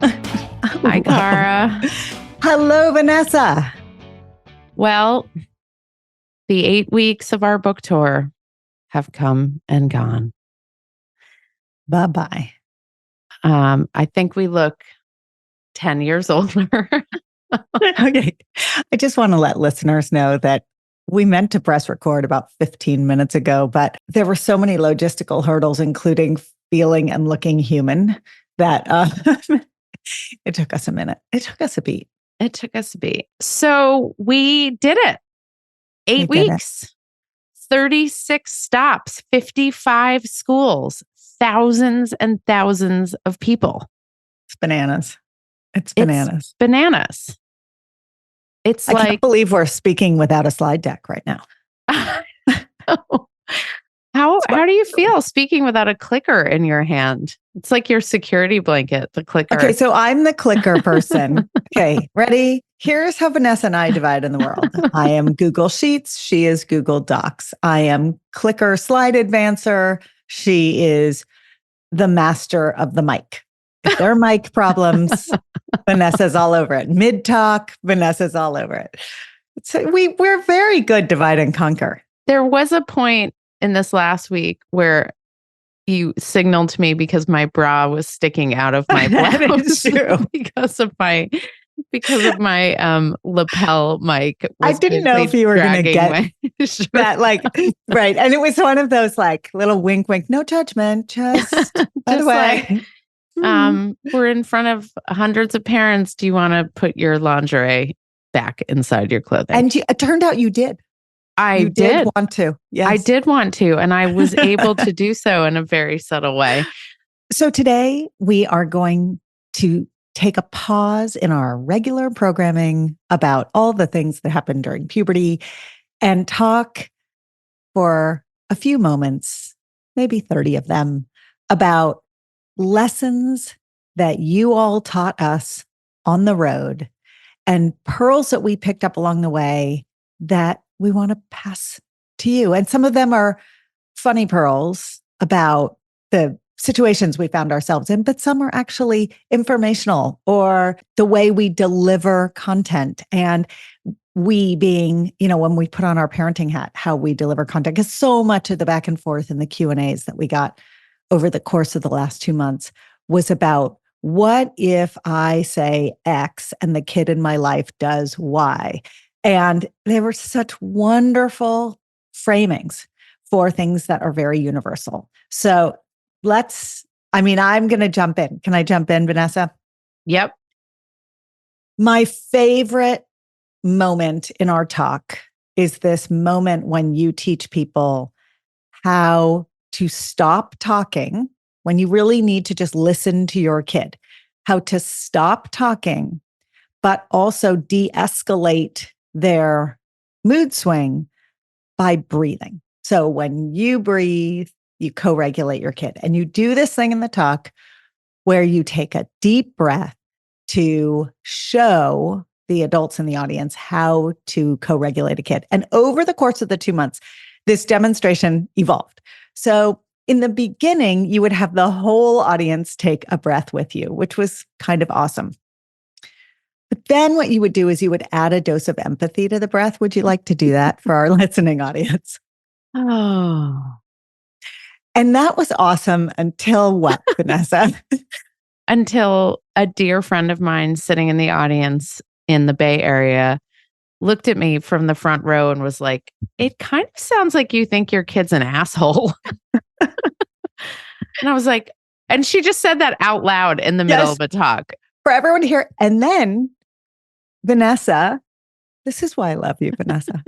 Hi, Cara. Hello, Vanessa. Well, the 8 weeks of our book tour have come and gone. Bye-bye. I think we look 10 years older. Okay. I just want to let listeners know that we meant to press record about 15 minutes ago, but there were so many logistical hurdles, including feeling and looking human, that it took us a minute. It took us a beat. So we did it. 8 weeks, 36 stops, 55 schools, thousands and thousands of people. It's bananas. It's I can't believe we're speaking without a slide deck right now. How do you feel speaking without a clicker in your hand? It's like your security blanket, the clicker. Okay, so I'm the clicker person. Okay, ready? Here's how Vanessa and I divide in the world. I am Google Sheets. She is Google Docs. I am clicker slide advancer. She is the master of the mic. If there are mic problems, Vanessa's all over it. Mid-talk, Vanessa's all over it. So we're very good divide and conquer. There was a point in this last week where you signaled to me because my bra was sticking out of my blouse. That is true. because of my lapel mic. I didn't know if you were going to get that, right. And it was one of those little wink, wink, no judgment, just by the way. We're in front of hundreds of parents. Do you want to put your lingerie back inside your clothing? And it turned out you did. I did want to. Yes. I did want to, and I was able to do so in a very subtle way. So today we are going to take a pause in our regular programming about all the things that happened during puberty and talk for a few moments, maybe 30 of them, about lessons that you all taught us on the road and pearls that we picked up along the way that we want to pass to you. And some of them are funny pearls about the situations we found ourselves in, but some are actually informational or the way we deliver content. And we being, when we put on our parenting hat, how we deliver content, because so much of the back and forth and the Q&As that we got over the course of the last 2 months was about, what if I say X and the kid in my life does Y? And they were such wonderful framings for things that are very universal. So I'm going to jump in. Can I jump in, Vanessa? Yep. My favorite moment in our talk is this moment when you teach people how to stop talking when you really need to just listen to your kid, how to stop talking, but also de-escalate their mood swing by breathing. So when you breathe, you co-regulate your kid. And you do this thing in the talk where you take a deep breath to show the adults in the audience how to co-regulate a kid. And over the course of the 2 months, this demonstration evolved. So in the beginning, you would have the whole audience take a breath with you, which was kind of awesome. But then what you would do is you would add a dose of empathy to the breath. Would you like to do that for our listening audience? Oh. And that was awesome until what, Vanessa? Until a dear friend of mine sitting in the audience in the Bay Area looked at me from the front row and was like, it kind of sounds like you think your kid's an asshole. And I was like, and she just said that out loud in the middle of a talk. For everyone to hear. And then Vanessa, this is why I love you, Vanessa.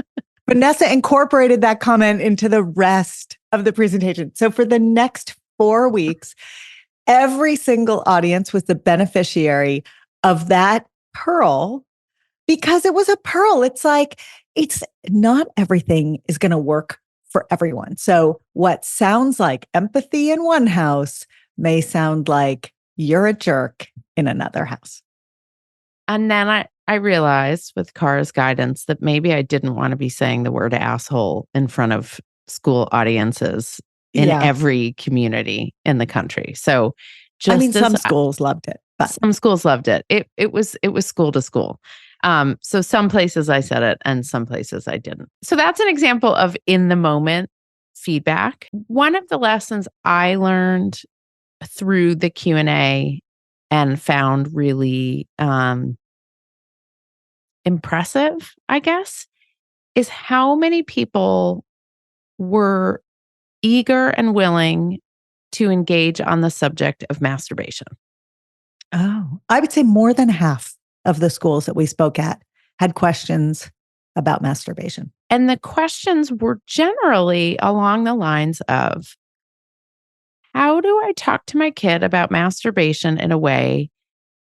Vanessa incorporated that comment into the rest of the presentation. So for the next 4 weeks, every single audience was the beneficiary of that pearl because it was a pearl. It's not everything is going to work for everyone. So what sounds like empathy in one house may sound like you're a jerk in another house. And then I realized with Cara's guidance that maybe I didn't want to be saying the word asshole in front of school audiences in every community in the country. So some schools loved it. but some schools loved it. It was school to school. So some places I said it and some places I didn't. So that's an example of in the moment feedback. One of the lessons I learned through the Q&A and found really impressive, I guess, is how many people were eager and willing to engage on the subject of masturbation. oh, I would say more than half of the schools that we spoke at had questions about masturbation. And the questions were generally along the lines of, how do I talk to my kid about masturbation in a way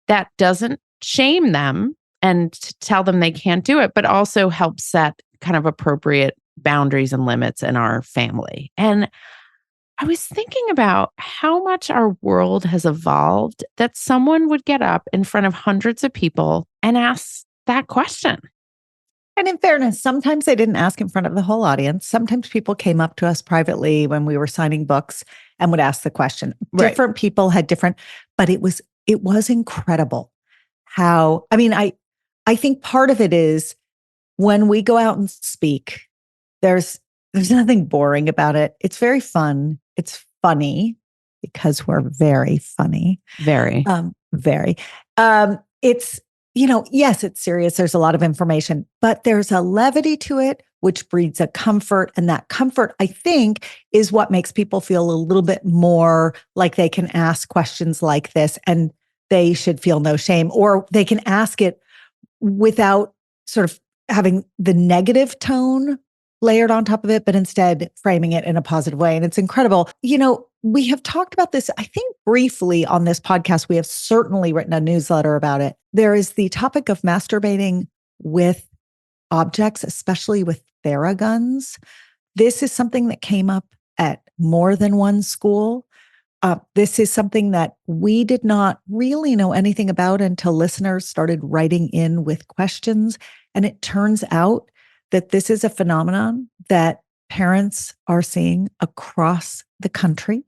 that doesn't shame them and tell them they can't do it, but also help set kind of appropriate boundaries and limits in our family? And I was thinking about how much our world has evolved that someone would get up in front of hundreds of people and ask that question. And in fairness, sometimes they didn't ask in front of the whole audience. Sometimes people came up to us privately when we were signing books and would ask the question. Right. Different people had different, but it was incredible how, I think part of it is when we go out and speak, there's nothing boring about it. It's very fun. It's funny because we're very funny. Very. Very. It's, yes, it's serious. There's a lot of information, but there's a levity to it, which breeds a comfort. And that comfort, I think, is what makes people feel a little bit more like they can ask questions like this and they should feel no shame, or they can ask it without sort of having the negative tone layered on top of it, but instead framing it in a positive way. And it's incredible. We have talked about this, I think, briefly on this podcast. We have certainly written a newsletter about it. There is the topic of masturbating with objects, especially with Theraguns. This is something that came up at more than one school. This is something that we did not really know anything about until listeners started writing in with questions. And it turns out that this is a phenomenon that parents are seeing across the country.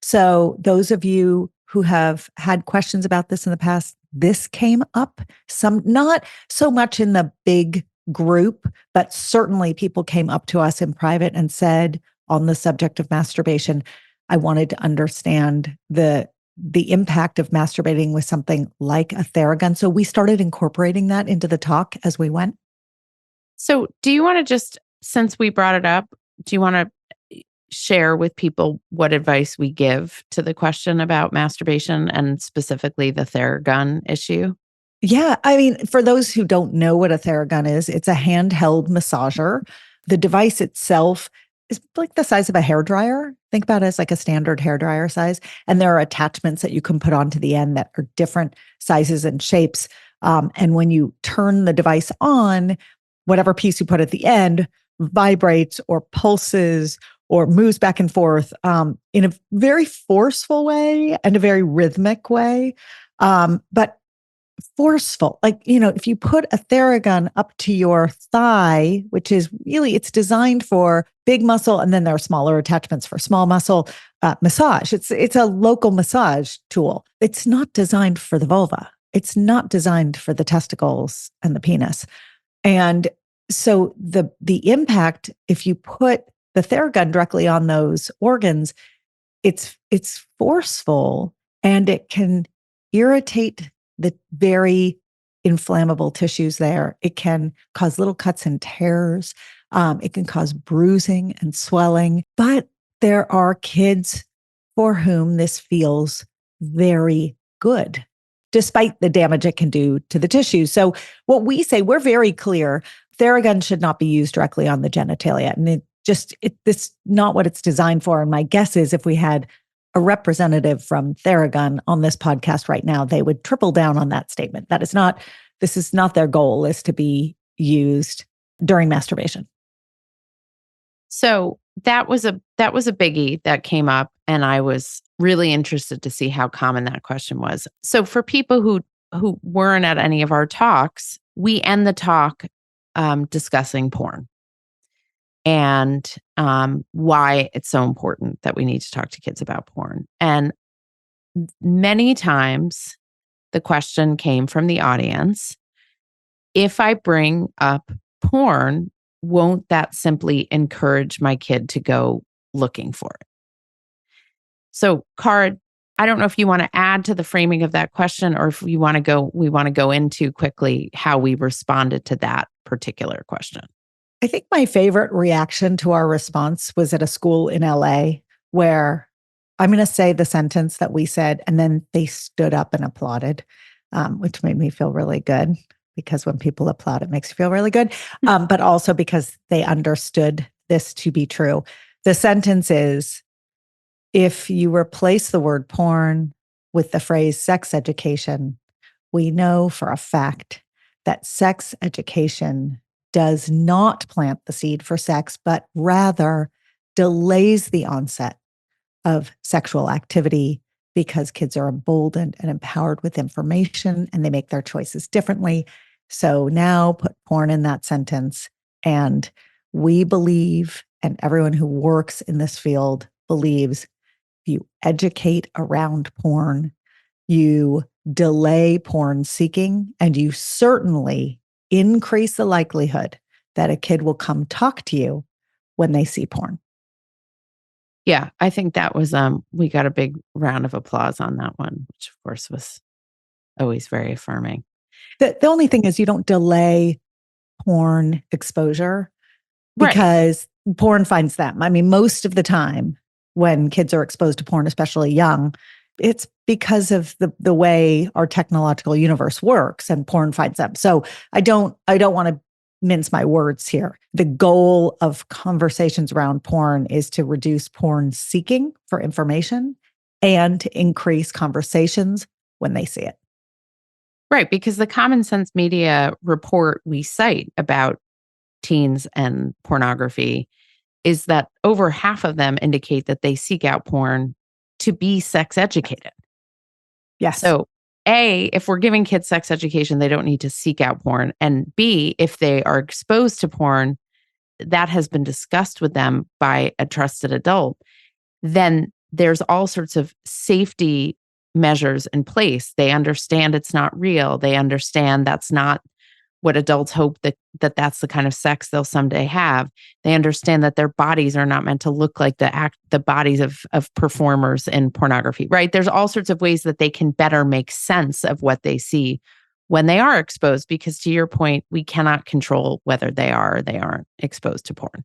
So those of you who have had questions about this in the past, this came up, some not so much in the big group, but certainly people came up to us in private and said on the subject of masturbation, I wanted to understand the impact of masturbating with something like a Theragun. So we started incorporating that into the talk as we went. So do you want to just, since we brought it up, do you want to share with people what advice we give to the question about masturbation and specifically the Theragun issue? Yeah. For those who don't know what a Theragun is, it's a handheld massager. The device itself is like the size of a hairdryer. Think about it as like a standard hairdryer size. And there are attachments that you can put onto the end that are different sizes and shapes. And when you turn the device on, whatever piece you put at the end vibrates or pulses or moves back and forth in a very forceful way and a very rhythmic way. But forceful, if you put a Theragun up to your thigh, which is really, it's designed for big muscle, and then there are smaller attachments for small muscle massage. It's a local massage tool. It's not designed for the vulva. It's not designed for the testicles and the penis. And so the impact, if you put the Theragun directly on those organs, it's forceful and it can irritate the very inflammable tissues there. It can cause little cuts and tears. It can cause bruising and swelling. But there are kids for whom this feels very good, despite the damage it can do to the tissue. So what we say, we're very clear, Theragun should not be used directly on the genitalia. And it's not what it's designed for. And my guess is if we had a representative from Theragun on this podcast right now, they would triple down on that statement. This is not their goal, is to be used during masturbation. So that was a biggie that came up, and I was really interested to see how common that question was. So for people who weren't at any of our talks, we end the talk discussing porn and why it's so important that we need to talk to kids about porn. And many times the question came from the audience. If I bring up porn, won't that simply encourage my kid to go looking for it? So, Cara, I don't know if you want to add to the framing of that question, or if we want to go into quickly how we responded to that particular question. I think my favorite reaction to our response was at a school in LA where I'm going to say the sentence that we said, and then they stood up and applauded, which made me feel really good, because when people applaud, it makes you feel really good, but also because they understood this to be true. The sentence is, if you replace the word porn with the phrase sex education, we know for a fact that sex education does not plant the seed for sex, but rather delays the onset of sexual activity, because kids are emboldened and empowered with information and they make their choices differently. So now put porn in that sentence. And we believe, and everyone who works in this field believes, if you educate around porn, you delay porn seeking, and you certainly increase the likelihood that a kid will come talk to you when they see porn. Yeah, I think that was, we got a big round of applause on that one, which of course was always very affirming. The only thing is, you don't delay porn exposure, Right. because porn finds them. I mean, most of the time when kids are exposed to porn, especially young, it's because of the way our technological universe works, and porn finds them. So I don't want to mince my words here. The goal of conversations around porn is to reduce porn seeking for information and to increase conversations when they see it. Right, because the Common Sense Media report we cite about teens and pornography is that over half of them indicate that they seek out porn to be sex educated. Yes. So, A, if we're giving kids sex education, they don't need to seek out porn. And B, if they are exposed to porn, that has been discussed with them by a trusted adult, then there's all sorts of safety measures in place. They understand it's not real. They understand that's not what adults hope that's the kind of sex they'll someday have. They understand that their bodies are not meant to look like the bodies of performers in pornography, right? There's all sorts of ways that they can better make sense of what they see when they are exposed, because to your point, we cannot control whether they are or they aren't exposed to porn.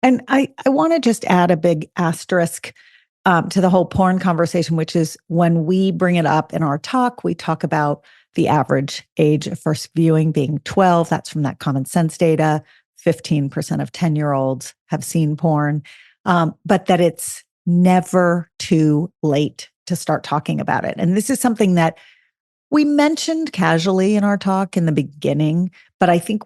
And I want to just add a big asterisk to the whole porn conversation, which is, when we bring it up in our talk, we talk about the average age of first viewing being 12. That's from that Common Sense data. 15% of 10-year-olds have seen porn, but that it's never too late to start talking about it. And this is something that we mentioned casually in our talk in the beginning, but I think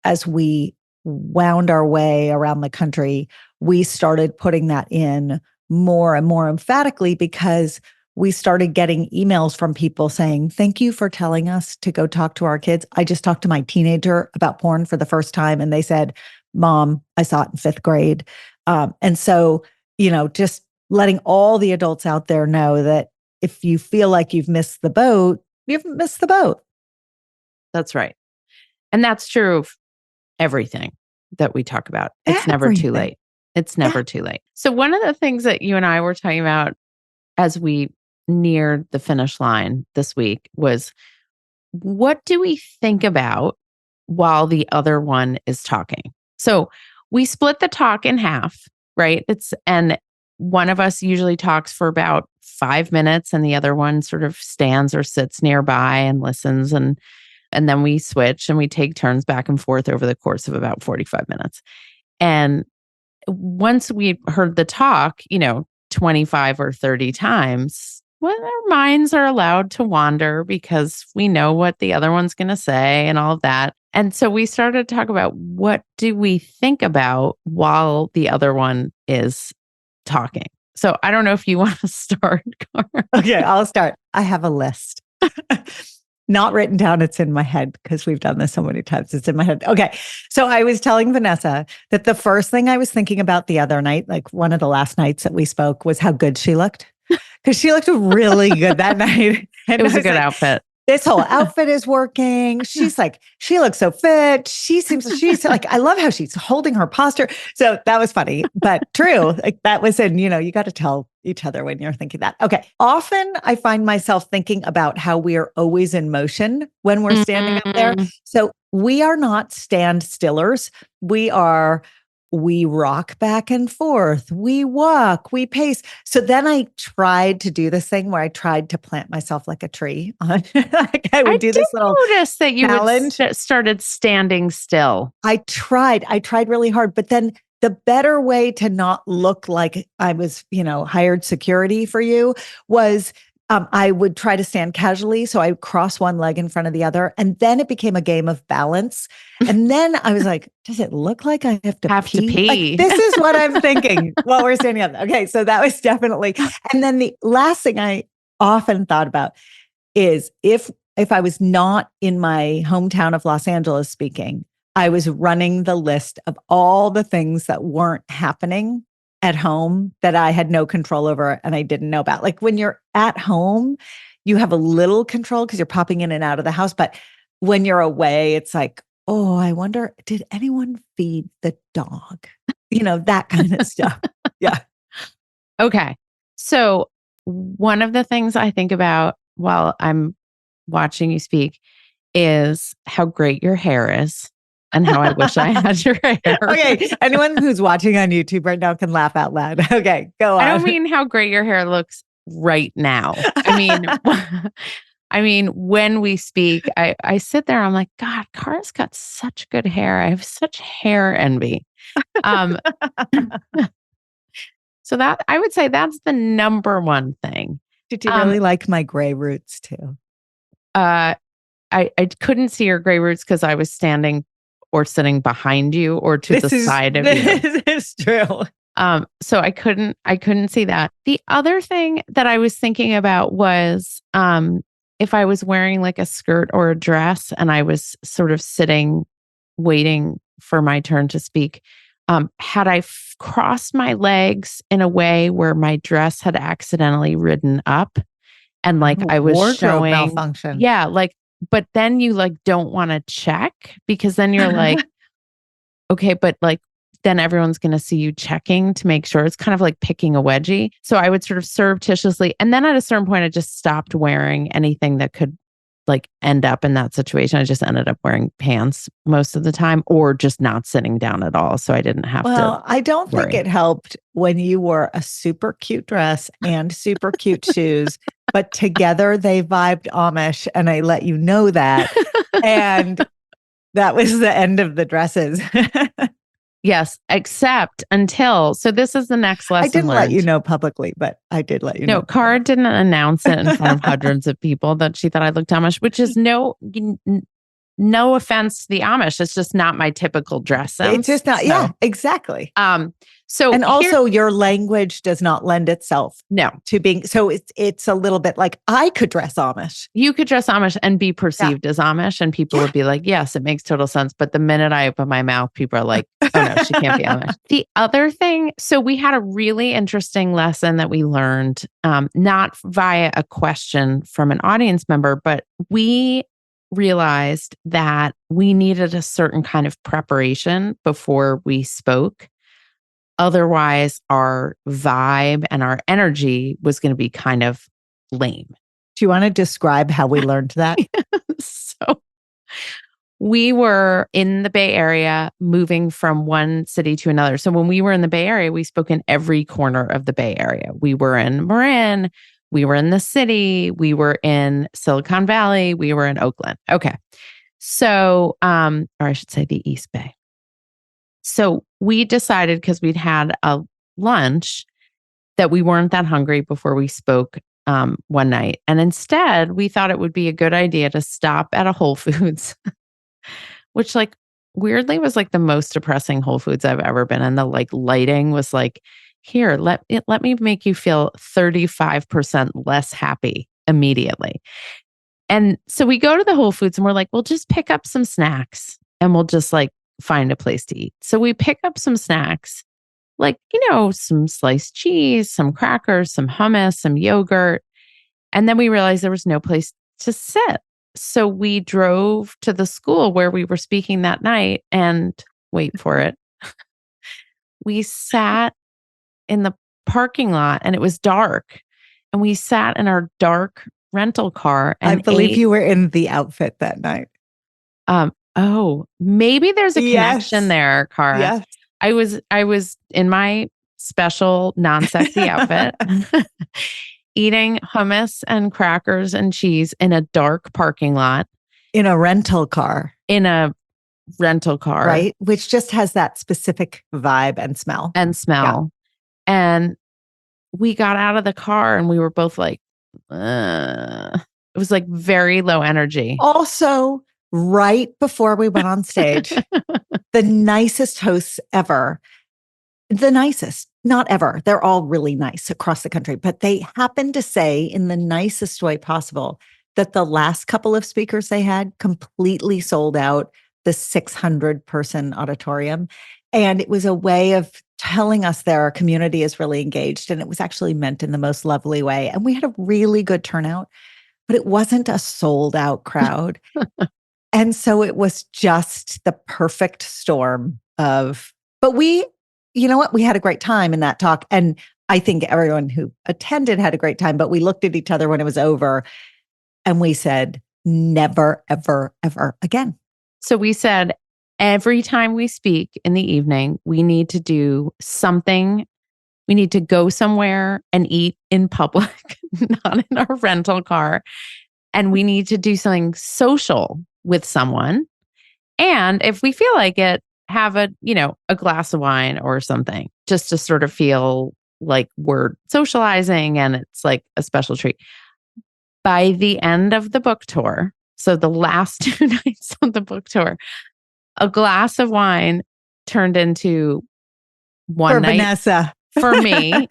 as we wound our way around the country, we started putting that in more and more emphatically, because we started getting emails from people saying, thank you for telling us to go talk to our kids. I just talked to my teenager about porn for the first time, and they said, Mom, I saw it in 5th grade. And so, just letting all the adults out there know that if you feel like you've missed the boat, you've missed the boat. That's right. And that's true of everything that we talk about. It's never too late. It's never too late. So one of the things that you and I were talking about as we neared the finish line this week was, what do we think about while the other one is talking? So we split the talk in half, right? And one of us usually talks for about 5 minutes, and the other one sort of stands or sits nearby and listens, and then we switch and we take turns back and forth over the course of about 45 minutes. And once we heard the talk, 25 or 30 times, well, our minds are allowed to wander because we know what the other one's going to say and all of that. And so we started to talk about, what do we think about while the other one is talking? So I don't know if you want to start, Cara. Okay, I'll start. I have a list. Not written down, it's in my head, because we've done this so many times. It's in my head. Okay. So I was telling Vanessa that the first thing I was thinking about the other night, like one of the last nights that we spoke, was how good she looked. Because she looked really good that night. And It was I a was good like, outfit. this whole outfit is working. She's like, she looks so fit. She's like, I love how she's holding her posture. So that was funny, but true. Like that was you got to tell each other when you're thinking that. Okay. Often I find myself thinking about how we are always in motion when we're standing up there. So we are not stand stillers. We rock back and forth. We walk, we pace. So then I tried to do this thing where I tried to plant myself like a tree. Like I I would do did this little notice that you challenge. started standing still. I tried really hard, but then the better way to not look like I was, hired security for you was I would try to stand casually. So I would cross one leg in front of the other. And then it became a game of balance. And then I was like, does it look like I have to pee? Like, this is what I'm thinking while we're standing up. Okay. So that was definitely. And then the last thing I often thought about is if I was not in my hometown of Los Angeles speaking, I was running the list of all the things that weren't happening at home that I had no control over and I didn't know about. Like when you're at home, you have a little control because you're popping in and out of the house. But when you're away, it's like, oh, I wonder, did anyone feed the dog? That kind of stuff. Yeah. Okay. So one of the things I think about while I'm watching you speak is how great your hair is and how I wish I had your hair. Okay. Anyone who's watching on YouTube right now can laugh out loud. Okay. Go on. I don't mean how great your hair looks right now. I mean, when we speak, I sit there, I'm like, God, Cara's got such good hair. I have such hair envy. So that I would say that's the number one thing. Did you really like my gray roots too? I couldn't see your gray roots because I was standing or sitting behind you or to the side of you. This is true. So I couldn't see that. The other thing that I was thinking about was if I was wearing like a skirt or a dress and I was sort of sitting, waiting for my turn to speak, had I crossed my legs in a way where my dress had accidentally ridden up and like I was wardrobe showing malfunction. Yeah, like, but then you like don't want to check because then you're like, okay, but like then everyone's going to see you checking to make sure. It's kind of like picking a wedgie. So I would sort of surreptitiously, and then at a certain point, I just stopped wearing anything that could like end up in that situation. I just ended up wearing pants most of the time or just not sitting down at all. So I didn't have to. Well, I don't think it helped when you wore a super cute dress and super cute shoes, but together they vibed Amish and I let you know that. And that was the end of the dresses. Yes, except until, so this is the next lesson I didn't learned. let you know publicly, but I did let you know. No, Cara didn't announce it in front of hundreds of people that she thought I looked Amish, which is no offense to the Amish. It's just not my typical dress sense. It's just not. So, yeah, exactly. Also your language does not lend itself to being. So it's a little bit like I could dress Amish. You could dress Amish and be perceived as Amish, and people would be like, "Yes, it makes total sense." But the minute I open my mouth, people are like, "Oh no, she can't be Amish." The other thing, so we had a really interesting lesson that we learned, not via a question from an audience member, but we realized that we needed a certain kind of preparation before we spoke. Otherwise, our vibe and our energy was going to be kind of lame. Do you want to describe how we learned that? So we were in the Bay Area, moving from one city to another. So when we were in the Bay Area, we spoke in every corner of the Bay Area. We were in Marin, we were in the city, we were in Silicon Valley, we were in Oakland. Okay. So, or I should say the East Bay. So we decided, because we'd had a lunch, that we weren't that hungry before we spoke one night. And instead, we thought it would be a good idea to stop at a Whole Foods, which like weirdly was like the most depressing Whole Foods I've ever been in. The like lighting was like, here, let me make you feel 35% less happy immediately. And so we go to the Whole Foods and we're like, we'll just pick up some snacks and we'll just like find a place to eat. So we pick up some snacks, like, some sliced cheese, some crackers, some hummus, some yogurt. And then we realized there was no place to sit. So we drove to the school where we were speaking that night and wait for it. We sat in the parking lot and it was dark. And we sat in our dark rental car I and believe ate. you were in the outfit that night. Oh, maybe there's a connection Yes. there, Cara. Yes. I was in my special non-sexy outfit eating hummus and crackers and cheese in a dark parking lot In a rental car, in a rental car right? Which just has that specific vibe and smell. and smell. And we got out of the car and we were both like, it was like very low energy. Also, right before we went on stage, the nicest hosts ever, the nicest, not ever. They're all really nice across the country, but they happened to say in the nicest way possible that the last couple of speakers they had completely sold out the 600-person auditorium. And it was a way of telling us that our community is really engaged. And it was actually meant in the most lovely way. And we had a really good turnout, but it wasn't a sold out crowd. And so it was just the perfect storm of, but we, you know what? We had a great time in that talk. And I think everyone who attended had a great time, but we looked at each other when it was over and we said, never, ever, ever again. So we said, every time we speak in the evening, we need to do something. We need to go somewhere and eat in public, not in our rental car. And we need to do something social with someone. And if we feel like it, have a glass of wine or something, just to sort of feel like we're socializing and it's like a special treat. By the end of the book tour, so the last 2 nights of the book tour, a glass of wine turned into one For night Vanessa. for me.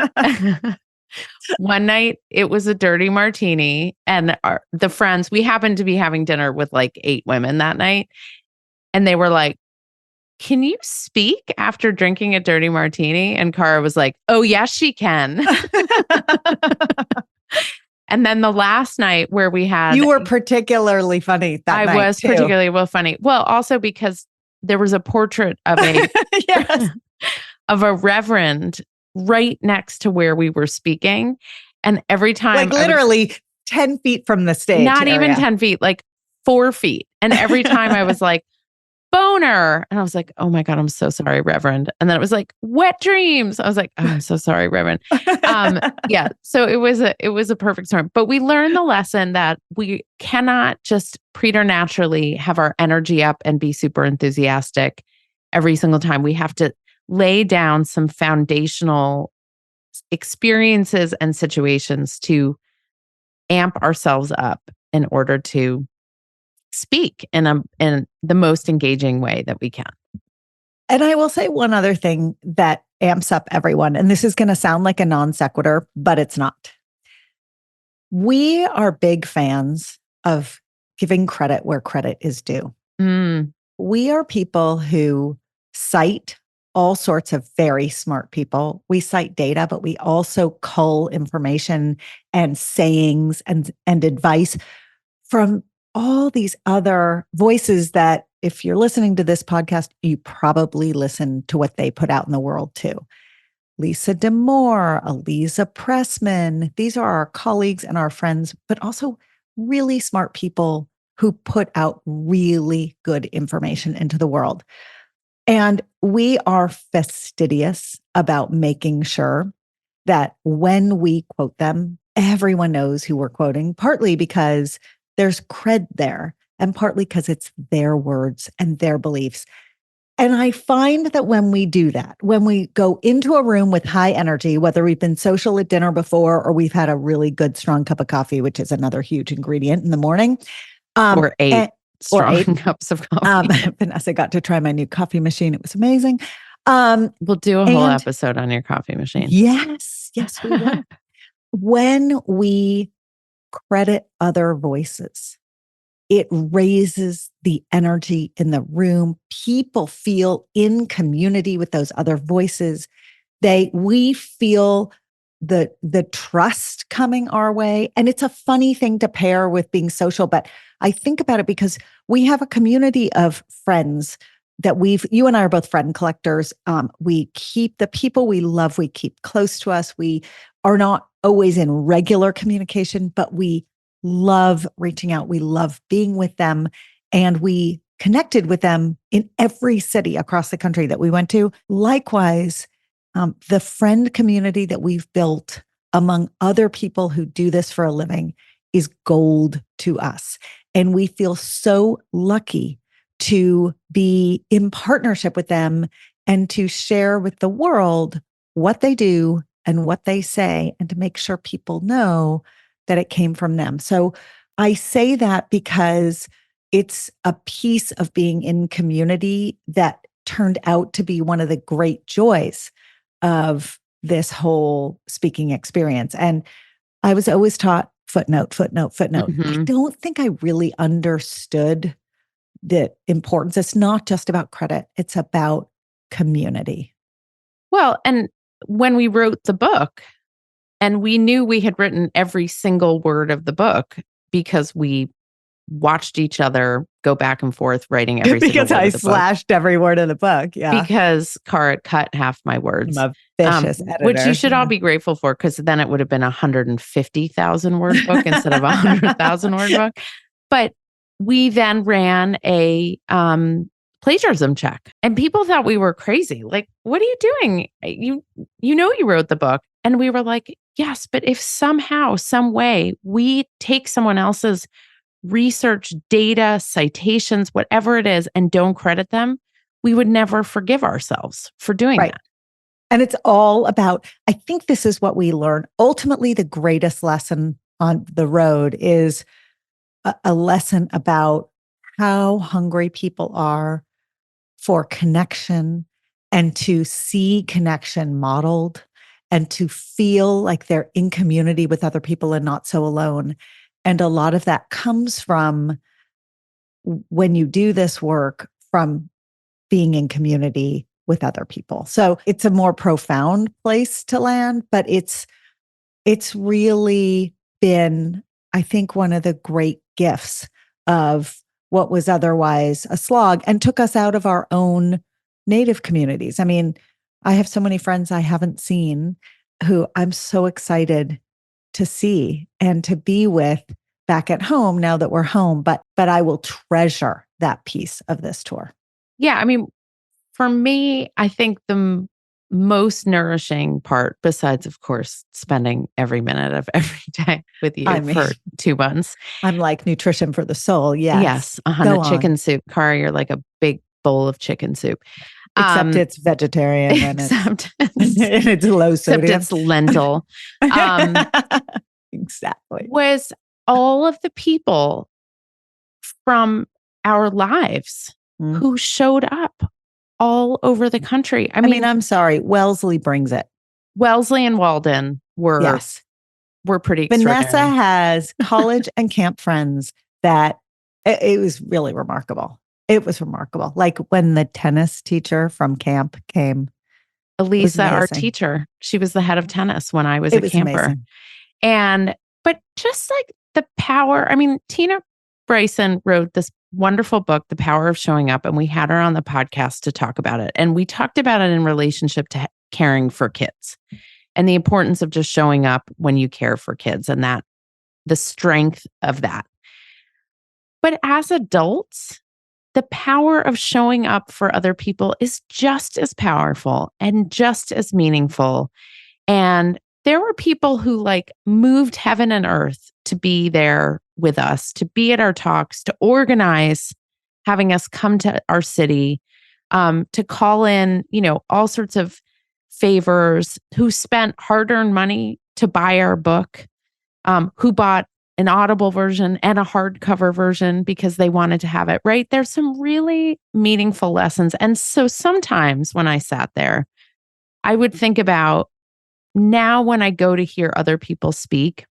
One night it was a dirty martini, and the friends, we happened to be having dinner with like 8 women that night, and they were like, "Can you speak after drinking a dirty martini?" And Cara was like, "Oh yes, she can." And then the last night where we had, You were particularly funny that night. I was too. particularly funny. Well, also because there was a portrait of a Yes. of a reverend right next to where we were speaking. And every time, Like literally 10 feet from the stage. not area. even 10 feet, like 4 feet. And every time I was like, boner. And I was like, oh my God, I'm so sorry, Reverend. And then it was like, wet dreams. I was like, oh, I'm so sorry, Reverend. Yeah. So it was a perfect storm. But we learned the lesson that we cannot just preternaturally have our energy up and be super enthusiastic every single time. We have to lay down some foundational experiences and situations to amp ourselves up in order to speak in the most engaging way that we can. And I will say one other thing that amps up everyone, and this is going to sound like a non sequitur, but it's not. We are big fans of giving credit where credit is due. We are people who cite all sorts of very smart people. We cite data, but we also cull information and sayings and advice from all these other voices that if you're listening to this podcast, you probably listen to what they put out in the world too. Lisa DeMoore, Eliza Pressman, these are our colleagues and our friends, but also really smart people who put out really good information into the world. And we are fastidious about making sure that when we quote them, everyone knows who we're quoting, partly because there's cred there, and partly because it's their words and their beliefs. And I find that when we do that, when we go into a room with high energy, whether we've been social at dinner before or we've had a really good strong cup of coffee, which is another huge ingredient in the morning. Or 8 strong cups of coffee. Vanessa got to try my new coffee machine. It was amazing. We'll do a whole episode on your coffee machine. Yes, we will. When we credit other voices, it raises the energy in the room. People feel in community with those other voices. We feel the trust coming our way. And it's a funny thing to pair with being social, but I think about it because we have a community of friends that you and I are both friend collectors. We keep the people we love, we keep close to us. We are not always in regular communication, but we love reaching out. We love being with them. And we connected with them in every city across the country that we went to. Likewise, the friend community that we've built among other people who do this for a living is gold to us. And we feel so lucky to be in partnership with them and to share with the world what they do and what they say, and to make sure people know that it came from them. So I say that because it's a piece of being in community that turned out to be one of the great joys of this whole speaking experience. And I was always taught footnote, footnote, footnote. I don't think I really understood the importance. It's not just about credit, it's about community. Well, and when we wrote the book, and we knew we had written every single word of the book because we watched each other go back and forth writing every single word Because I of the slashed every word of the book. Yeah. Because Cara cut half my words. I'm a vicious editor. Which you should all be grateful for, because then it would have been a 150,000 word book instead of a 100,000 word book. But we then ran a plagiarism check, and people thought we were crazy. Like, what are you doing? You wrote the book. And we were like, yes, but if somehow, some way we take someone else's research, data, citations, whatever it is, and don't credit them, we would never forgive ourselves for doing that. And it's all about, I think this is what we learn. Ultimately, the greatest lesson on the road is a lesson about how hungry people are for connection, and to see connection modeled, and to feel like they're in community with other people and not so alone. And a lot of that comes from, when you do this work, from being in community with other people. So it's a more profound place to land, but it's really been, I think, one of the great gifts of what was otherwise a slog, and took us out of our own native communities. I mean, I have so many friends I haven't seen who I'm so excited to see and to be with back at home now that we're home. But I will treasure that piece of this tour. Yeah. I mean, for me, I think the most nourishing part, besides, of course, spending every minute of every day with you for 2 months. I'm like nutrition for the soul. Yes. Yes. Chicken soup. Cara, you're like a big bowl of chicken soup. Except it's vegetarian and it's low sodium. Except it's lentil. Exactly. Was all of the people from our lives who showed up all over the country. I mean, I'm sorry. Wellesley brings it. Wellesley and Walden were pretty extraordinary. Vanessa has college and camp friends that it was really remarkable. It was remarkable. Like when the tennis teacher from camp came. Elisa, our teacher, she was the head of tennis when I was a camper. Amazing. But just like the power, I mean, Tina Bryson wrote this wonderful book, The Power of Showing Up, and we had her on the podcast to talk about it. And we talked about it in relationship to caring for kids and the importance of just showing up when you care for kids, and that the strength of that. But as adults, the power of showing up for other people is just as powerful and just as meaningful. And there were people who like moved heaven and earth to be there with us, to be at our talks, to organize having us come to our city, to call in, all sorts of favors, who spent hard-earned money to buy our book, who bought an Audible version and a hardcover version because they wanted to have it, right? There's some really meaningful lessons. And so sometimes when I sat there, I would think about, now when I go to hear other people speak,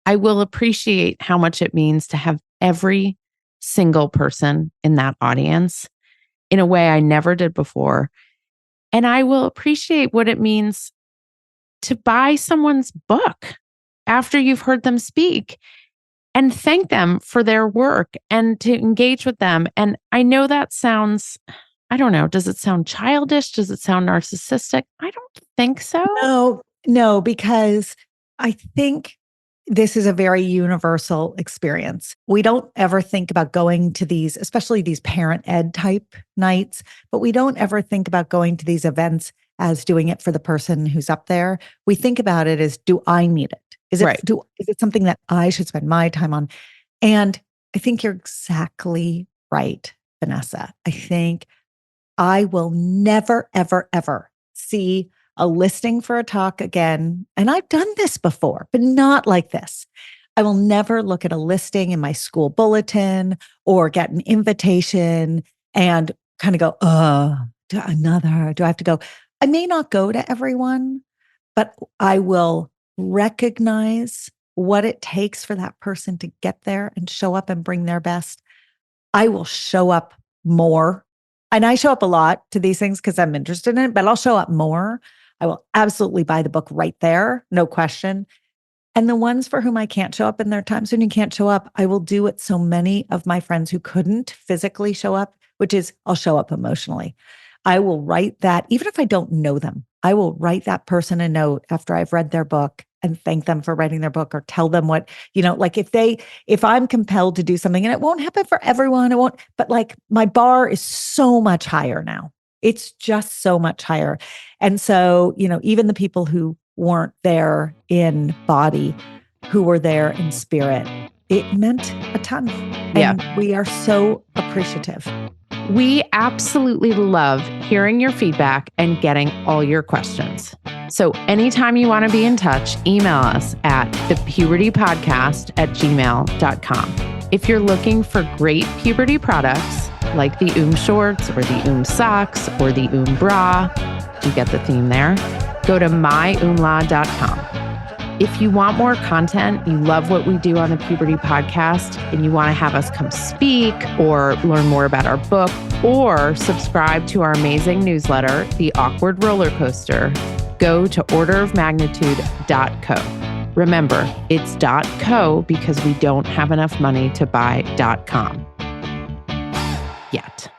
I will appreciate how much it means to have every single person in that audience in a way I never did before. And I will appreciate what it means to buy someone's book after you've heard them speak and thank them for their work and to engage with them. And I know that sounds, I don't know, does it sound childish? Does it sound narcissistic? I don't think so. No, because I think this is a very universal experience. We don't ever think about going to these, especially these parent ed type nights, but we don't ever think about going to these events as doing it for the person who's up there. We think about it as, do I need it? Is it something that I should spend my time on? And I think you're exactly right, Vanessa. I think I will never, ever, ever see a listing for a talk again. And I've done this before, but not like this. I will never look at a listing in my school bulletin or get an invitation and kind of go, do I have to go? I may not go to everyone, but I will recognize what it takes for that person to get there and show up and bring their best. I will show up more. And I show up a lot to these things because I'm interested in it, but I'll show up more. I will absolutely buy the book right there, no question. And the ones for whom I can't show up, and there are times when you can't show up, I will do what so many of my friends who couldn't physically show up, which is I'll show up emotionally. I will write that, even if I don't know them, I will write that person a note after I've read their book and thank them for writing their book or tell them what, like if I'm compelled to do something, and it won't happen for everyone, but like my bar is so much higher now. It's just so much higher. And so, even the people who weren't there in body, who were there in spirit, it meant a ton. And we are so appreciative. We absolutely love hearing your feedback and getting all your questions. So anytime you want to be in touch, email us at thepubertypodcast@gmail.com. If you're looking for great puberty products like the shorts or the socks or the bra, you get the theme there, go to myumla.com. If you want more content, you love what we do on the Puberty Podcast, and you want to have us come speak or learn more about our book or subscribe to our amazing newsletter, The Awkward Roller Coaster, go to orderofmagnitude.co. Remember, it's .co because we don't have enough money to buy .com yet.